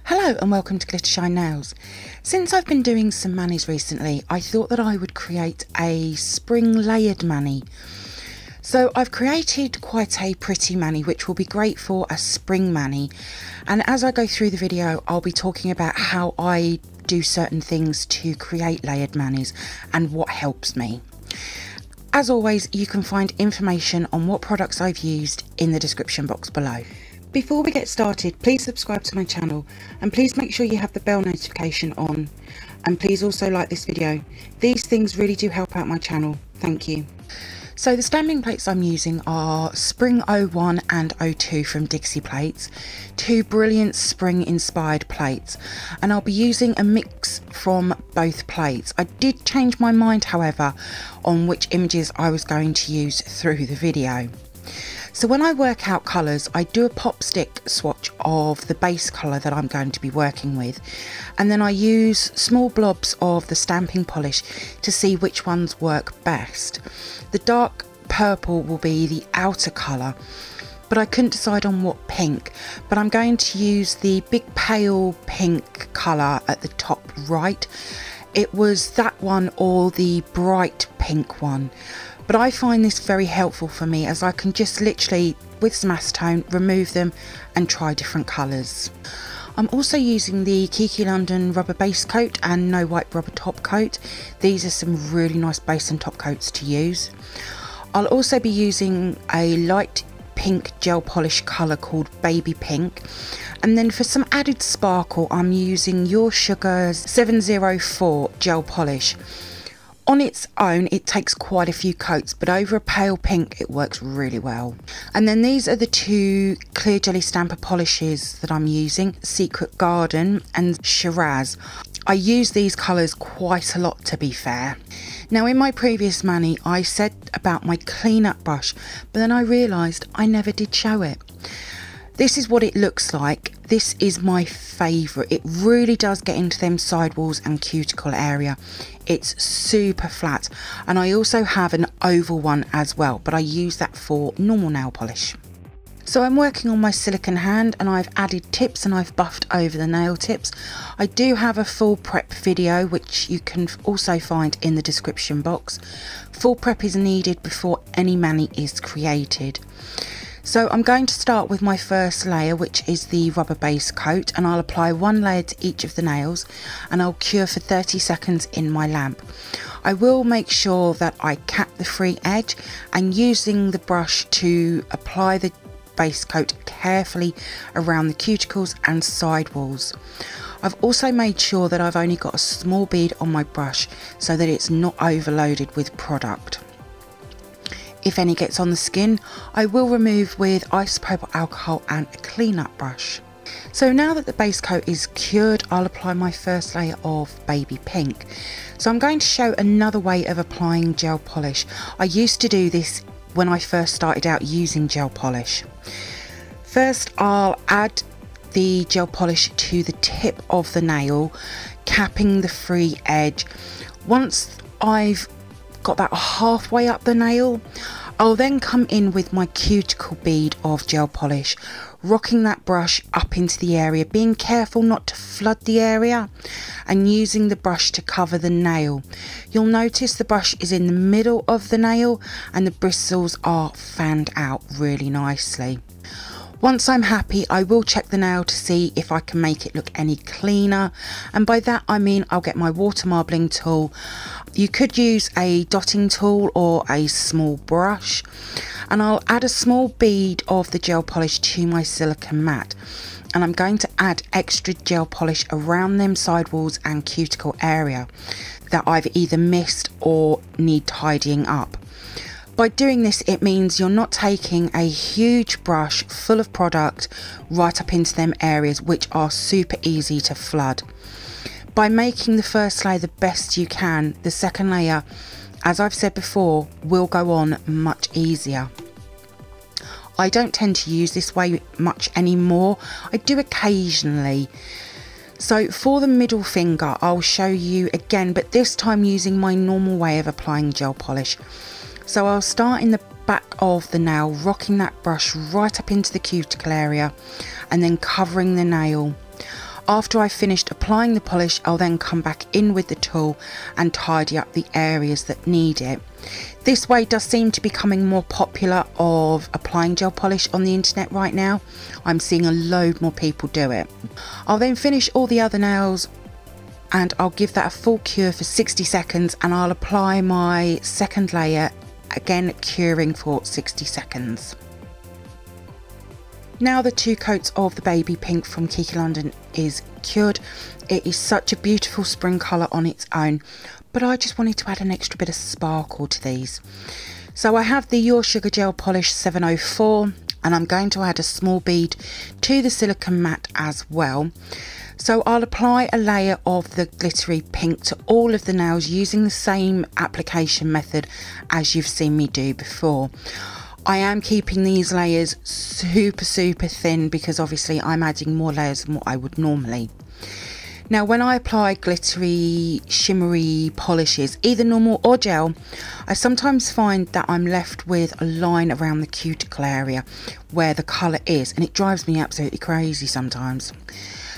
Hello and welcome to glittershinenails. Since I've been doing some manis recently, I thought that I would create a spring layered mani. So I've created quite a pretty mani which will be great for a spring mani, and as I go through the video I'll be talking about how I do certain things to create layered manis and what helps me. As always, you can find information on what products I've used in the description box below. Before we get started, please subscribe to my channel and please make sure you have the bell notification on, and please also like this video. These things really do help out my channel. Thank you. So the stamping plates I'm using are Spring 01 and 02 from Dixie Plates, two brilliant spring inspired plates, and I'll be using a mix from both plates. I did change my mind however on which images I was going to use through the video. So when I work out colours, I do a pop stick swatch of the base colour that I'm going to be working with, and then I use small blobs of the stamping polish to see which ones work best. The dark purple will be the outer colour, but I couldn't decide on what pink, but I'm going to use the big pale pink colour at the top right. It was that one or the bright pink one. But I find this very helpful for me, as I can just literally, with some acetone, remove them and try different colours. I'm also using the Kiki London rubber base coat and no wipe rubber top coat. These are some really nice base and top coats to use. I'll also be using a light pink gel polish colour called Baby Pink. And then for some added sparkle, I'm using Your Sugar's 704 gel polish. On its own it takes quite a few coats, but over a pale pink it works really well. And then these are the two clear jelly stamper polishes that I'm using, Secret Garden and Shiraz. I use these colours quite a lot, to be fair. Now in my previous mani I said about my clean up brush, but then I realised I never did show it. This is what it looks like. This is my favourite. It really does get into them sidewalls and cuticle area. It's super flat, and I also have an oval one as well, but I use that for normal nail polish. So I'm working on my silicone hand, and I've added tips and I've buffed over the nail tips. I do have a full prep video which you can also find in the description box. Full prep is needed before any mani is created. So I'm going to start with my first layer, which is the rubber base coat, and I'll apply one layer to each of the nails and I'll cure for 30 seconds in my lamp. I will make sure that I cap the free edge, and using the brush to apply the base coat carefully around the cuticles and sidewalls. I've also made sure that I've only got a small bead on my brush so that it's not overloaded with product. If any gets on the skin, I will remove with isopropyl alcohol and a clean up brush. So now that the base coat is cured, I'll apply my first layer of Baby Pink. So I'm going to show another way of applying gel polish. I used to do this when I first started out using gel polish. First I'll add the gel polish to the tip of the nail, capping the free edge. Once I've got about halfway up the nail, I'll then come in with my cuticle bead of gel polish, rocking that brush up into the area, being careful not to flood the area, and using the brush to cover the nail. You'll notice the brush is in the middle of the nail and the bristles are fanned out really nicely. Once I'm happy, I will check the nail to see if I can make it look any cleaner, and by that I mean I'll get my water marbling tool. You could use a dotting tool or a small brush, and I'll add a small bead of the gel polish to my silicone mat, and I'm going to add extra gel polish around them sidewalls and cuticle area that I've either missed or need tidying up. By doing this, it means you're not taking a huge brush full of product right up into them areas which are super easy to flood. By making the first layer the best you can, the second layer, as I've said before, will go on much easier. I don't tend to use this way much anymore. I do occasionally. So for the middle finger, I'll show you again, but this time using my normal way of applying gel polish. So I'll start in the back of the nail, rocking that brush right up into the cuticle area and then covering the nail. After I've finished applying the polish, I'll then come back in with the tool and tidy up the areas that need it. This way does seem to be becoming more popular of applying gel polish on the internet right now. I'm seeing a load more people do it. I'll then finish all the other nails and I'll give that a full cure for 60 seconds, and I'll apply my second layer, again curing for 60 seconds. Now the 2 coats of the baby pink from Kiki London is cured. It is such a beautiful spring colour on its own, but I just wanted to add an extra bit of sparkle to these. So I have the Your Sugar Gel Polish 704, and I'm going to add a small bead to the silicone mat as well. So I'll apply a layer of the glittery pink to all of the nails using the same application method as you've seen me do before. I am keeping these layers super thin because obviously I'm adding more layers than what I would normally. Now when I apply glittery shimmery polishes, either normal or gel, I sometimes find that I'm left with a line around the cuticle area where the colour is, and it drives me absolutely crazy sometimes.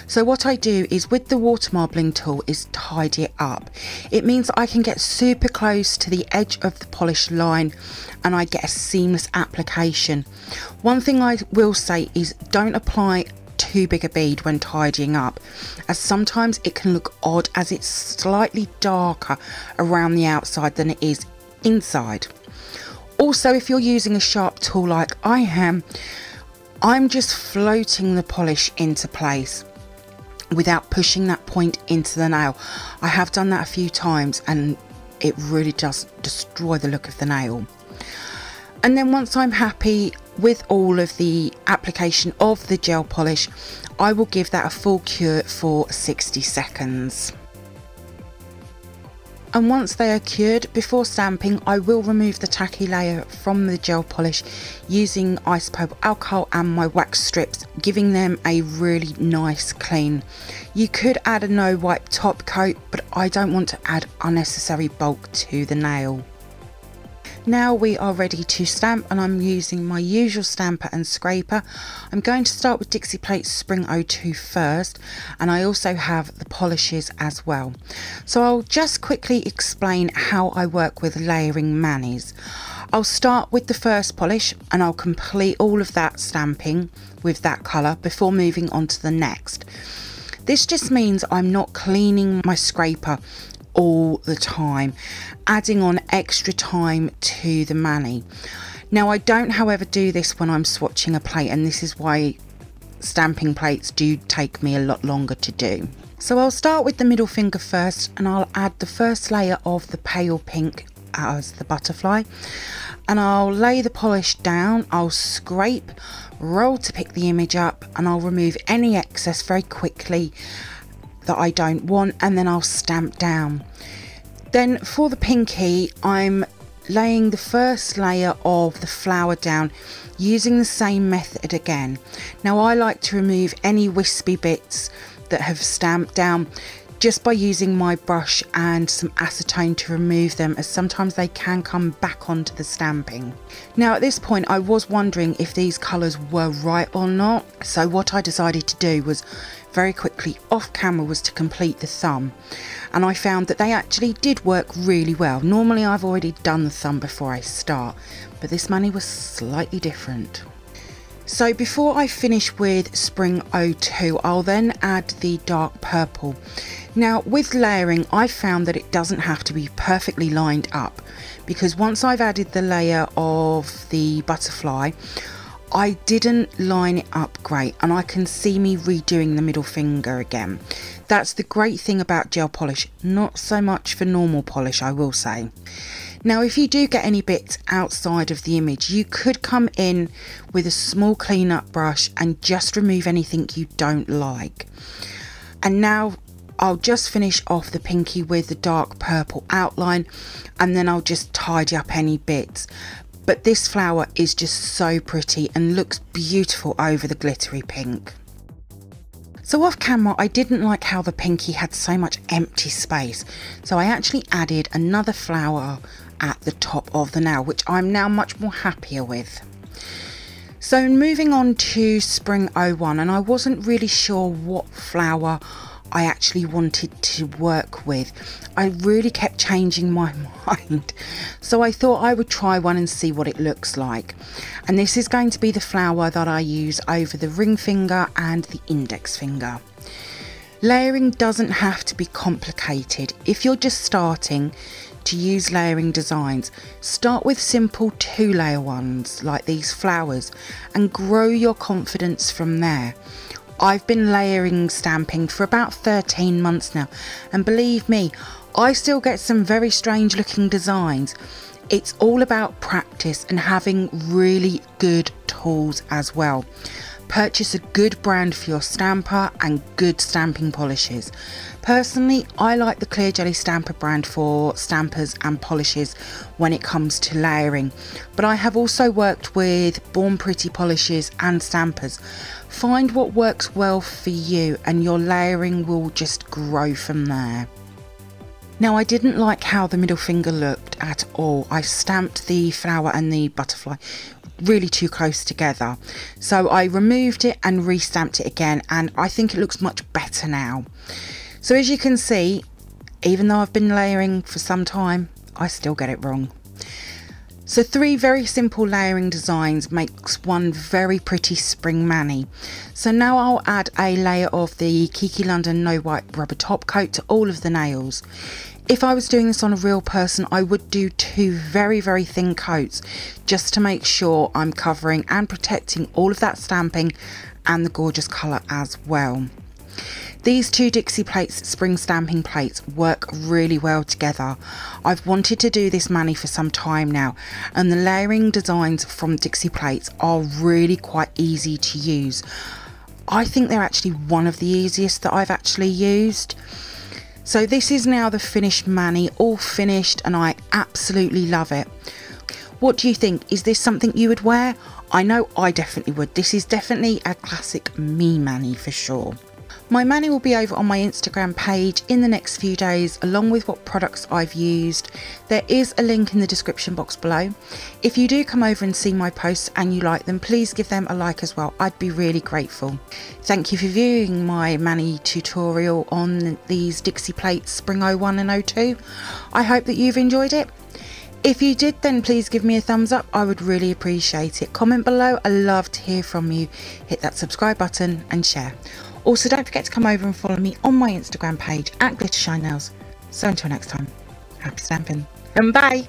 So what I do is with the water marbling tool is tidy it up. It means that I can get super close to the edge of the polish line and I get a seamless application. One thing I will say is don't apply too big a bead when tidying up, as sometimes it can look odd as it's slightly darker around the outside than it is inside. Also, if you're using a sharp tool like I am, I'm just floating the polish into place without pushing that point into the nail. I have done that a few times and it really does destroy the look of the nail. And then once I'm happy with all of the application of the gel polish, I will give that a full cure for 60 seconds. And once they are cured, before stamping, I will remove the tacky layer from the gel polish using isopropyl alcohol and my wax strips, giving them a really nice clean. You could add a no wipe top coat, but I don't want to add unnecessary bulk to the nail. Now we are ready to stamp, and I'm using my usual stamper and scraper. I'm going to start with Dixie Plate's Spring 02 first, and I also have the polishes as well. So I'll just quickly explain how I work with layering manis. I'll start with the first polish and I'll complete all of that stamping with that colour before moving on to the next. This just means I'm not cleaning my scraper all the time, adding on extra time to the mani. Now I don't however do this when I'm swatching a plate, and this is why stamping plates do take me a lot longer to do. So I'll start with the middle finger first, and I'll add the first layer of the pale pink as the butterfly, and I'll lay the polish down. I'll scrape, roll to pick the image up, and I'll remove any excess very quickly that I don't want, and then I'll stamp down. Then for the pinky, I'm laying the first layer of the flower down using the same method again. Now I like to remove any wispy bits that have stamped down just by using my brush and some acetone to remove them, as sometimes they can come back onto the stamping. Now at this point I was wondering if these colours were right or not, so what I decided to do was very quickly off camera was to complete the thumb, and I found that they actually did work really well. Normally I've already done the thumb before I start, but this mani was slightly different. So before I finish with Spring 02, I'll then add the dark purple. Now with layering, I found that it doesn't have to be perfectly lined up, because once I've added the layer of the butterfly, I didn't line it up great, and I can see me redoing the middle finger again. That's the great thing about gel polish, not so much for normal polish, I will say. Now if you do get any bits outside of the image, you could come in with a small cleanup brush and just remove anything you don't like. And now I'll just finish off the pinky with the dark purple outline, and then I'll just tidy up any bits. But this flower is just so pretty and looks beautiful over the glittery pink. So off camera, I didn't like how the pinky had so much empty space, so I actually added another flower at the top of the nail, which I'm now much more happier with. So moving on to Spring '01, and I wasn't really sure what flower I actually wanted to work with. I really kept changing my mind, so I thought I would try one and see what it looks like. And this is going to be the flower that I use over the ring finger and the index finger. Layering doesn't have to be complicated. If you're just starting to use layering designs, start with simple 2-layer ones like these flowers and grow your confidence from there. I've been layering stamping for about 13 months now, and believe me, I still get some very strange looking designs. It's all about practice and having really good tools as well. Purchase a good brand for your stamper and good stamping polishes. Personally, I like the Clear Jelly Stamper brand for stampers and polishes when it comes to layering, but I have also worked with Born Pretty polishes and stampers. Find what works well for you and your layering will just grow from there. Now, I didn't like how the middle finger looked at all. I stamped the flower and the butterfly really too close together, so I removed it and re-stamped it again, and I think it looks much better now. So as you can see, even though I've been layering for some time, I still get it wrong. So 3 very simple layering designs makes one very pretty spring mani. So now I'll add a layer of the Kiki London No Wipe rubber top coat to all of the nails. If I was doing this on a real person, I would do 2 very thin coats just to make sure I'm covering and protecting all of that stamping and the gorgeous colour as well. These 2 Dixie plates, spring stamping plates, work really well together. I've wanted to do this mani for some time now, and the layering designs from Dixie plates are really quite easy to use. I think they're actually one of the easiest that I've actually used. So this is now the finished mani, all finished, and I absolutely love it. What do you think? Is this something you would wear? I know I definitely would. This is definitely a classic me mani for sure. My mani will be over on my Instagram page in the next few days, along with what products I've used. There is a link in the description box below. If you do come over and see my posts and you like them, please give them a like as well. I'd be really grateful. Thank you for viewing my mani tutorial on these Dixie plates Spring '01 and '02. I hope that you've enjoyed it. If you did, then please give me a thumbs up. I would really appreciate it. Comment below. I love to hear from you. Hit that subscribe button and share. Also, don't forget to come over and follow me on my Instagram page at glittershinenails. So until next time, happy stamping and bye!